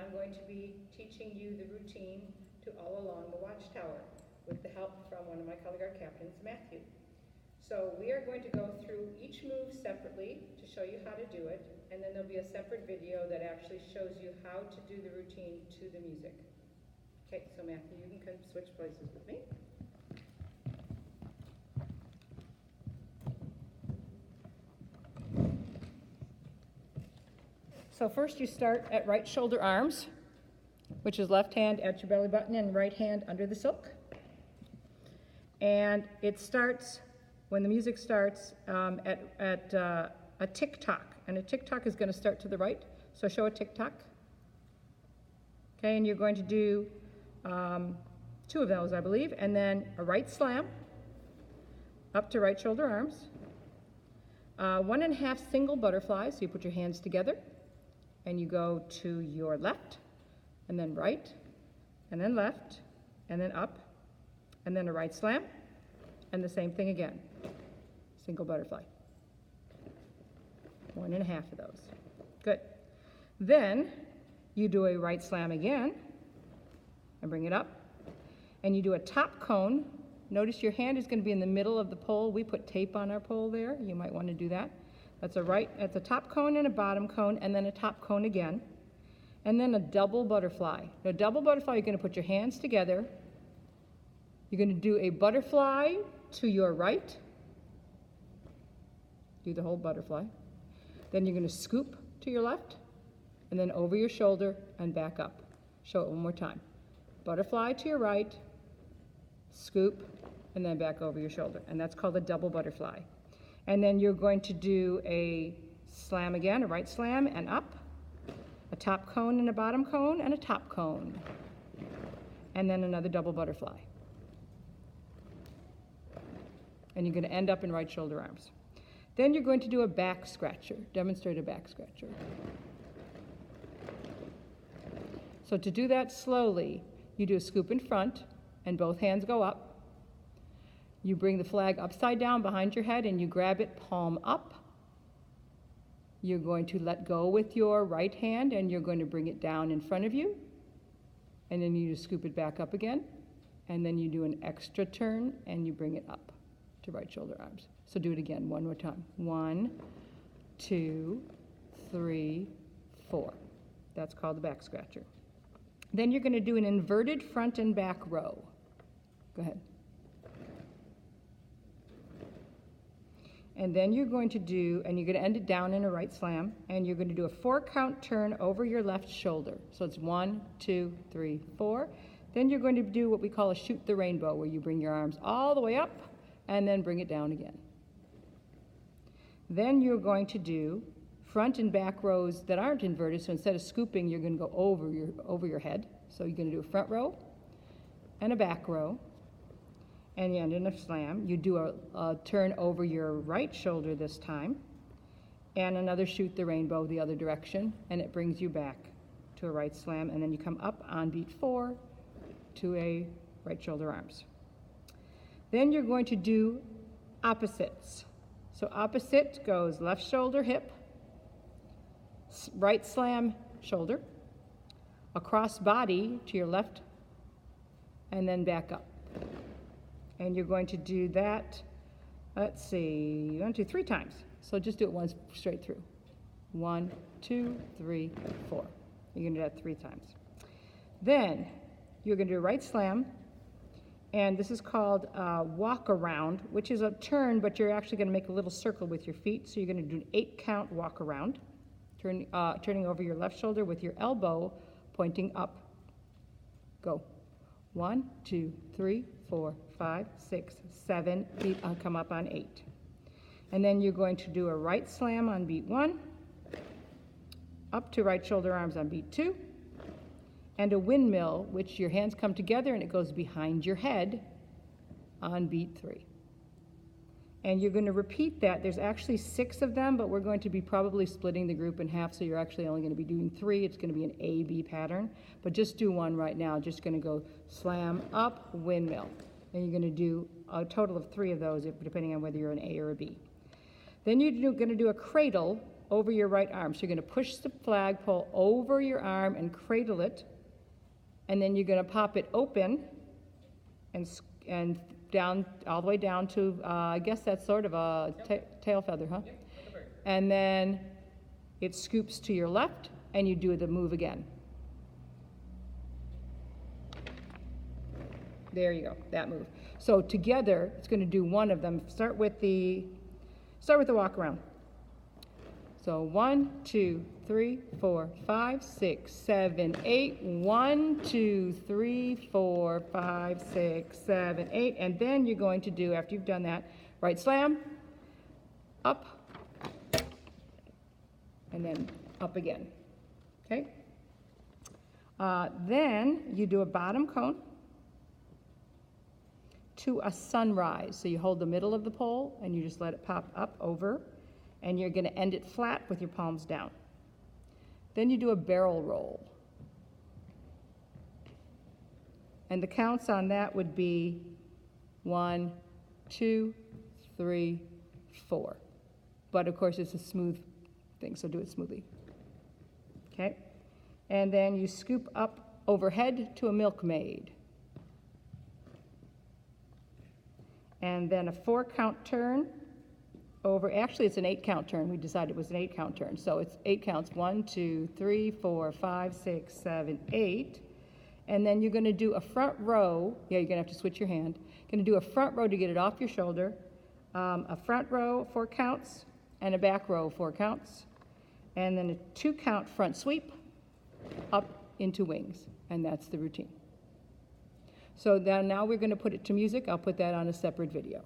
I'm going to be teaching you the routine to All Along the Watchtower with the help from one of my color guard captains, Matthew. So we are going to go through each move separately to show you how to do it, and then there'll be a separate video that actually shows you how to do the routine to the music. Okay, so Matthew, you can come switch places with me. So first you start at right shoulder arms, which is left hand at your belly button and right hand under the silk. And it starts, when the music starts, at a tick-tock. And a tick-tock is going to start to the right. So show a tick-tock. Okay, and you're going to do 2 of those, I believe. And then a right slam up to right shoulder arms. 1.5 single butterflies. So you put your hands together. And you go to your left, and then right, and then left, and then up, and then a right slam, and the same thing again. Single butterfly. 1.5 of those. Good. Then you do a right slam again, and bring it up, and you do a top cone. Notice your hand is going to be in the middle of the pole. We put tape on our pole there. You might want to do that. That's a top cone and a bottom cone, and then a top cone again. And then a double butterfly. Now, double butterfly, you're going to put your hands together. You're going to do a butterfly to your right. Do the whole butterfly. Then you're going to scoop to your left, and then over your shoulder and back up. Show it one more time. Butterfly to your right, scoop, and then back over your shoulder. And that's called a double butterfly. And then you're going to do a slam again, a right slam and up, a top cone and a bottom cone, and a top cone. And then another double butterfly. And you're going to end up in right shoulder arms. Then you're going to do a back scratcher, demonstrate a back scratcher. So to do that slowly, you do a scoop in front, and both hands go up. You bring the flag upside down behind your head and you grab it palm up. You're going to let go with your right hand and you're going to bring it down in front of you. And then you just scoop it back up again. And then you do an extra turn and you bring it up to right shoulder arms. So do it again, one more time. 1, 2, 3, 4. That's called the back scratcher. Then you're going to do an inverted front and back row. Go ahead. And then you're going to do, and you're going to end it down in a right slam, and you're going to do a 4-count turn over your left shoulder. So it's 1, 2, 3, 4. Then you're going to do what we call a shoot the rainbow, where you bring your arms all the way up and then bring it down again. Then you're going to do front and back rows that aren't inverted. So instead of scooping, you're going to go over your head. So you're going to do a front row and a back row. And you end in a slam. You do a turn over your right shoulder this time, and another shoot the rainbow the other direction, and it brings you back to a right slam, and then you come up on beat 4 to a right shoulder arms. Then you're going to do opposites. So opposite goes left shoulder, hip, right slam, shoulder, across body to your left, and then back up. And you're going to do that, let's see, 1, 2, 3 times. So just do it once straight through. 1, 2, 3, 4. You're going to do that 3 times. Then you're going to do a right slam, and this is called walk around, which is a turn, but you're actually going to make a little circle with your feet. So you're going to do an 8-count walk around, turning over your left shoulder with your elbow pointing up. Go. 1, 2, 3, 4, 5, 6, 7, 8, come up on 8. And then you're going to do a right slam on beat 1, up to right shoulder arms on beat 2, and a windmill, which your hands come together and it goes behind your head on beat 3. And you're going to repeat that. There's actually 6 of them, but we're going to be probably splitting the group in half, so you're actually only going to be doing 3. It's going to be an A-B pattern. But just do one right now. Just going to go slam, up, windmill. And you're going to do a total of 3 of those, depending on whether you're an A or a B. Then you're going to do a cradle, over your right arm. So you're going to push the flagpole over your arm and cradle it, and then you're going to pop it open and down, all the way down to, I guess that's sort of a tail feather, huh? Yep, like a bird. And then it scoops to your left, and you do the move again. There you go, that move. So together, it's going to do one of them. Start with the walk around. So 1, 2, 3, 4, 5, 6, 7, 8. 1, 2, 3, 4, 5, 6, 7, 8. And then you're going to do, after you've done that, right slam, up, and then up again. Okay? Then you do a bottom cone to a sunrise. So you hold the middle of the pole and you just let it pop up over, and you're going to end it flat with your palms down. Then you do a barrel roll. And the counts on that would be 1, 2, 3, 4. But of course it's a smooth thing, so do it smoothly. Okay? And then you scoop up overhead to a milkmaid. And then a 4-count turn over, actually it's an 8-count turn. We decided it was an 8-count turn. So it's 8 counts, 1, 2, 3, 4, 5, 6, 7, 8. And then you're gonna do a front row. Yeah, you're gonna have to switch your hand. Gonna do a front row to get it off your shoulder. A front row, 4 counts, and a back row, 4 counts. And then a 2-count front sweep up into wings. And that's the routine. So now we're going to put it to music. I'll put that on a separate video.